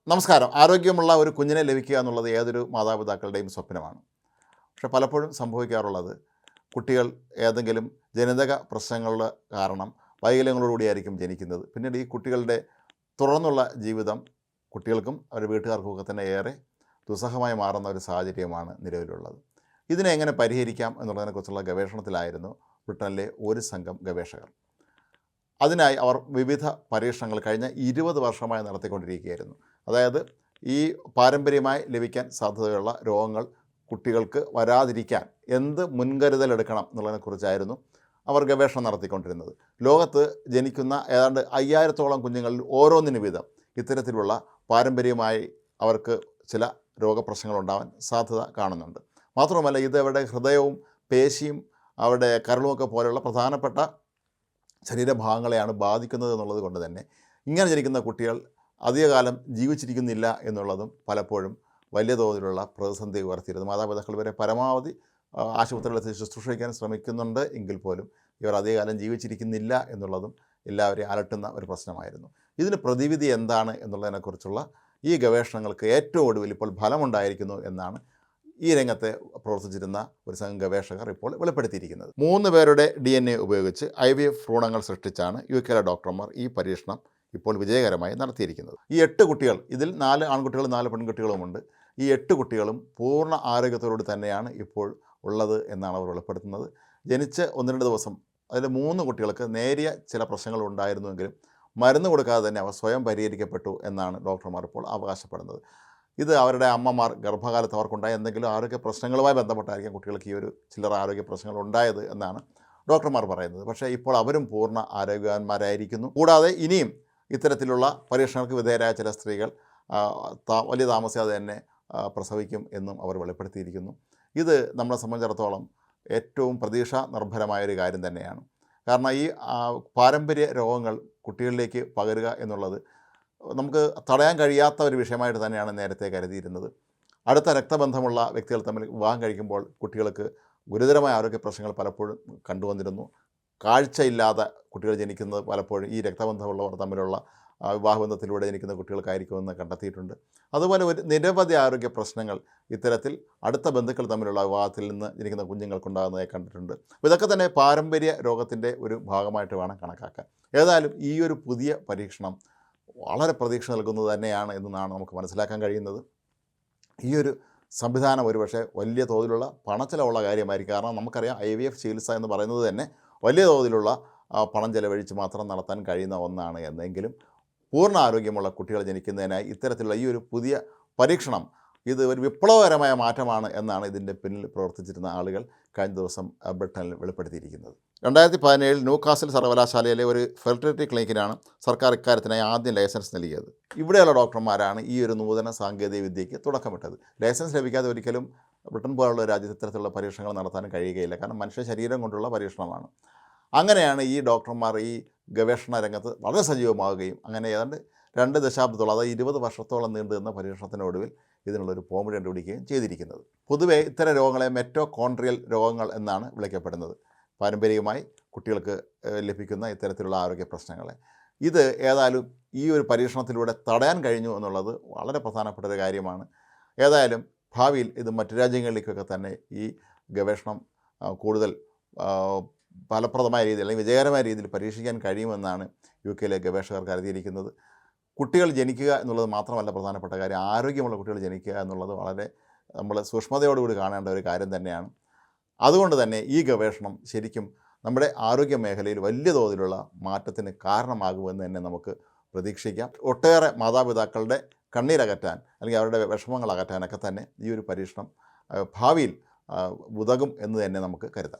നമസ്കാരം. ആരോഗ്യമുള്ള ഒരു കുഞ്ഞിനെ ലഭിക്കുക എന്നുള്ളത് ഏതൊരു മാതാപിതാക്കളുടെയും സ്വപ്നമാണ്. പക്ഷെ പലപ്പോഴും സംഭവിക്കാറുള്ളത് കുട്ടികൾ ഏതെങ്കിലും ജനിതക പ്രശ്നങ്ങളുടെ കാരണം വൈകല്യങ്ങളോടുകൂടിയായിരിക്കും ജനിക്കുന്നത്. പിന്നീട് ഈ കുട്ടികളുടെ തുടർന്നുള്ള ജീവിതം കുട്ടികൾക്കും അവരുടെ വീട്ടുകാർക്കുമൊക്കെ തന്നെ ഏറെ ദുസ്സഹമായി മാറുന്ന ഒരു സാഹചര്യമാണ് നിലവിലുള്ളത്. ഇതിനെ എങ്ങനെ പരിഹരിക്കാം എന്നുള്ളതിനെക്കുറിച്ചുള്ള ഗവേഷണത്തിലായിരുന്നു ബ്രിട്ടനിലെ ഒരു സംഘം ഗവേഷകർ. അതിനായി അവർ വിവിധ പരീക്ഷണങ്ങൾ കഴിഞ്ഞ 20 വർഷമായി നടത്തിക്കൊണ്ടിരിക്കുകയായിരുന്നു. അതായത് ഈ പാരമ്പര്യമായി ലഭിക്കാൻ സാധ്യതയുള്ള രോഗങ്ങൾ കുട്ടികൾക്ക് വരാതിരിക്കാൻ എന്ത് മുൻകരുതലെടുക്കണം എന്നുള്ളതിനെക്കുറിച്ചായിരുന്നു അവർ ഗവേഷണം നടത്തിക്കൊണ്ടിരുന്നത്. ലോകത്ത് ജനിക്കുന്ന ഏതാണ്ട് 5000-ഓളം കുഞ്ഞുങ്ങളിൽ ഓരോന്നിന് വീതം ഇത്തരത്തിലുള്ള പാരമ്പര്യമായി അവർക്ക് ചില രോഗപ്രശ്നങ്ങളുണ്ടാവാൻ സാധ്യത കാണുന്നുണ്ട്. മാത്രമല്ല ഇത് അവരുടെ ഹൃദയവും പേശിയും അവരുടെ കരളുമൊക്കെ പോലെയുള്ള പ്രധാനപ്പെട്ട ശരീരഭാഗങ്ങളെയാണ് ബാധിക്കുന്നത് എന്നുള്ളത് കൊണ്ട് തന്നെ ഇങ്ങനെ ജനിക്കുന്ന കുട്ടികൾ അധികകാലം ജീവിച്ചിരിക്കുന്നില്ല എന്നുള്ളതും പലപ്പോഴും വലിയ തോതിലുള്ള പ്രതിസന്ധി ഉയർത്തിയിരുന്നു. മാതാപിതാക്കൾ ഇവരെ പരമാവധി ആശുപത്രികളിൽ ശുശ്രൂഷിക്കാൻ ശ്രമിക്കുന്നുണ്ട് എങ്കിൽ പോലും ഇവർ അധികകാലം ജീവിച്ചിരിക്കുന്നില്ല എന്നുള്ളതും എല്ലാവരെയും അലട്ടുന്ന ഒരു പ്രശ്നമായിരുന്നു. ഇതിന് പ്രതിവിധി എന്താണ് എന്നുള്ളതിനെക്കുറിച്ചുള്ള ഈ ഗവേഷണങ്ങൾക്ക് ഏറ്റവും ഒടുവിൽ ഇപ്പോൾ ഫലമുണ്ടായിരിക്കുന്നു എന്നാണ് ഈ രംഗത്തെ പ്രവർത്തിച്ചിരുന്ന ഒരു സംഘം ഗവേഷകർ ഇപ്പോൾ വെളിപ്പെടുത്തിയിരിക്കുന്നത്. 3 പേരുടെ DNA ഉപയോഗിച്ച് IVF ഭ്രൂണങ്ങൾ സൃഷ്ടിച്ചാണ് UK ഡോക്ടർമാർ ഈ പരീക്ഷണം ഇപ്പോൾ വിജയകരമായി നടത്തിയിരിക്കുന്നത്. ഈ 8 കുട്ടികൾ, ഇതിൽ 4 ആൺകുട്ടികളും 4 പെൺകുട്ടികളുമുണ്ട്. ഈ 8 കുട്ടികളും പൂർണ്ണ ആരോഗ്യത്തോടു തന്നെയാണ് ഇപ്പോൾ ഉള്ളത് എന്നാണ് അവർ വെളിപ്പെടുത്തുന്നത്. ജനിച്ച് 1-2 ദിവസം അതിൽ 3 കുട്ടികൾക്ക് നേരിയ ചില പ്രശ്നങ്ങൾ ഉണ്ടായിരുന്നുവെങ്കിലും മരുന്ന് കൊടുക്കാതെ തന്നെ അവ സ്വയം പരിഹരിക്കപ്പെട്ടു എന്നാണ് ഡോക്ടർമാർ ഇപ്പോൾ അവകാശപ്പെടുന്നത്. ഇത് അവരുടെ അമ്മമാർ ഗർഭകാലത്ത് അവർക്കുണ്ടായ എന്തെങ്കിലും ആരോഗ്യ പ്രശ്നങ്ങളുമായി ബന്ധപ്പെട്ടായിരിക്കും കുട്ടികൾക്ക് ഈ ഒരു ചില്ലറ ആരോഗ്യ പ്രശ്നങ്ങൾ ഉണ്ടായത് എന്നാണ് ഡോക്ടർമാർ പറയുന്നത്. പക്ഷേ ഇപ്പോൾ അവരും പൂർണ്ണ ആരോഗ്യവാന്മാരായിരിക്കുന്നു. കൂടാതെ ഇനിയും ഇത്തരത്തിലുള്ള പരീക്ഷണങ്ങൾക്ക് വിധേയരായ ചില സ്ത്രീകൾ വലിയ താമസിയാതെ തന്നെ പ്രസവിക്കും എന്നും അവർ വെളിപ്പെടുത്തിയിരിക്കുന്നു. ഇത് നമ്മളെ സംബന്ധിച്ചിടത്തോളം ഏറ്റവും പ്രതീക്ഷാ നിർഭരമായൊരു കാര്യം തന്നെയാണ്. കാരണം ഈ പാരമ്പര്യ രോഗങ്ങൾ കുട്ടികളിലേക്ക് പകരുക എന്നുള്ളത് നമുക്ക് തടയാൻ കഴിയാത്ത ഒരു വിഷയമായിട്ട് തന്നെയാണ് നേരത്തെ കരുതിയിരുന്നത്. അടുത്ത രക്തബന്ധമുള്ള വ്യക്തികൾ തമ്മിൽ വിവാഹം കഴിക്കുമ്പോൾ കുട്ടികൾക്ക് ഗുരുതരമായ ആരോഗ്യ പ്രശ്നങ്ങൾ പലപ്പോഴും കണ്ടുവന്നിരുന്നു. കാഴ്ചയില്ലാതെ കുട്ടികൾ ജനിക്കുന്നത് പലപ്പോഴും ഈ രക്തബന്ധമുള്ളവർ തമ്മിലുള്ള വിവാഹബന്ധത്തിലൂടെ ജനിക്കുന്ന കുട്ടികൾക്കായിരിക്കുമെന്ന് കണ്ടെത്തിയിട്ടുണ്ട്. അതുപോലെ നിരവധി ആരോഗ്യ പ്രശ്നങ്ങൾ ഇത്തരത്തിൽ അടുത്ത ബന്ധുക്കൾ തമ്മിലുള്ള വിവാഹത്തിൽ നിന്ന് ജനിക്കുന്ന കുഞ്ഞുങ്ങൾക്കുണ്ടാകുന്നതായി കണ്ടിട്ടുണ്ട്. അപ്പോൾ ഇതൊക്കെ തന്നെ പാരമ്പര്യ രോഗത്തിൻ്റെ ഒരു ഭാഗമായിട്ട് വേണം കണക്കാക്കാൻ. ഏതായാലും ഈ ഒരു പുതിയ പരീക്ഷണം വളരെ പ്രതീക്ഷ നൽകുന്നത് തന്നെയാണ് എന്നാണ് നമുക്ക് മനസ്സിലാക്കാൻ കഴിയുന്നത്. ഈ ഒരു സംവിധാനം ഒരുപക്ഷെ വലിയ തോതിലുള്ള പണച്ചിലവുള്ള കാര്യമായിരിക്കും. കാരണം നമുക്കറിയാം IVF ചികിത്സ എന്ന് പറയുന്നത് തന്നെ വലിയ തോതിലുള്ള പണം ചെലവഴിച്ച് മാത്രം നടത്താൻ കഴിയുന്ന ഒന്നാണ്. എന്നെങ്കിലും പൂർണ്ണ ആരോഗ്യമുള്ള കുട്ടികൾ ജനിക്കുന്നതിനായി ഇത്തരത്തിലുള്ള ഈ ഒരു പുതിയ പരീക്ഷണം ഇത് ഒരു വിപ്ലവകരമായ മാറ്റമാണ് എന്നാണ് ഇതിൻ്റെ പിന്നിൽ പ്രവർത്തിച്ചിരുന്ന ആളുകൾ കഴിഞ്ഞ ദിവസം ബ്രിട്ടനിൽ വെളിപ്പെടുത്തിയിരിക്കുന്നത്. 2017 ന്യൂകാസിൽ സർവകലാശാലയിലെ ഒരു ഫെർട്ടിലിറ്റി ക്ലിനിക്കിനാണ് സർക്കാർ ഇക്കാര്യത്തിനായി ആദ്യം ലൈസൻസ് നൽകിയത്. ഇവിടെയുള്ള ഡോക്ടർമാരാണ് ഈ ഒരു നൂതന സാങ്കേതിക വിദ്യയ്ക്ക് തുടക്കമിട്ടത്. ലൈസൻസ് ലഭിക്കാതെ ഒരിക്കലും ബ്രിട്ടൻ പോലുള്ള രാജ്യത്ത് ഇത്തരത്തിലുള്ള പരീക്ഷണങ്ങൾ നടത്താൻ കഴിയുകയില്ല. കാരണം മനുഷ്യ ശരീരം കൊണ്ടുള്ള പരീക്ഷണമാണ്. അങ്ങനെയാണ് ഈ ഡോക്ടർമാർ ഈ ഗവേഷണ രംഗത്ത് വളരെ സജീവമാവുകയും അങ്ങനെ ഏതാണ്ട് 2 ദശാബ്ദത്തോളം, അതായത് 20 വർഷത്തോളം നീണ്ടു നിന്ന പരീക്ഷണത്തിനൊടുവിൽ ഇതിനുള്ളൊരു പോംവഴി കണ്ടുപിടിക്കുകയും ചെയ്തിരിക്കുന്നത്. പൊതുവേ ഇത്തരം രോഗങ്ങളെ മെറ്റോകോൺട്രിയൽ രോഗങ്ങൾ എന്നാണ് വിളിക്കപ്പെടുന്നത്. പാരമ്പര്യമായി കുട്ടികൾക്ക് ലഭിക്കുന്ന ഇത്തരത്തിലുള്ള ആരോഗ്യ പ്രശ്നങ്ങളെ ഇത് ഏതായാലും ഈ ഒരു പരീക്ഷണത്തിലൂടെ തടയാൻ കഴിഞ്ഞു എന്നുള്ളത് വളരെ പ്രധാനപ്പെട്ട ഒരു കാര്യമാണ്. ഏതായാലും ഭാവിയിൽ ഇത് മറ്റു രാജ്യങ്ങളിലേക്കൊക്കെ തന്നെ ഈ ഗവേഷണം കൂടുതൽ ഫലപ്രദമായ രീതിയിൽ അല്ലെങ്കിൽ വിജയകരമായ രീതിയിൽ പരീക്ഷിക്കാൻ കഴിയുമെന്നാണ് UK ഗവേഷകർ കരുതിയിരിക്കുന്നത്. കുട്ടികൾ ജനിക്കുക എന്നുള്ളത് മാത്രമല്ല പ്രധാനപ്പെട്ട കാര്യം, ആരോഗ്യമുള്ള കുട്ടികൾ ജനിക്കുക എന്നുള്ളത് വളരെ നമ്മൾ സൂക്ഷ്മതയോടുകൂടി കാണേണ്ട ഒരു കാര്യം തന്നെയാണ്. അതുകൊണ്ട് തന്നെ ഈ ഗവേഷണം ശരിക്കും നമ്മുടെ ആരോഗ്യ മേഖലയിൽ വലിയ തോതിലുള്ള മാറ്റത്തിന് കാരണമാകുമെന്ന് തന്നെ നമുക്ക് പ്രതീക്ഷിക്കാം. ഒട്ടേറെ മാതാപിതാക്കളുടെ കണ്ണീരകറ്റാൻ അല്ലെങ്കിൽ അവരുടെ വിഷമങ്ങൾ അകറ്റാനൊക്കെ തന്നെ ഈ ഒരു പരീക്ഷണം ഭാവിയിൽ ഉതകും എന്ന് തന്നെ നമുക്ക് കരുതാം.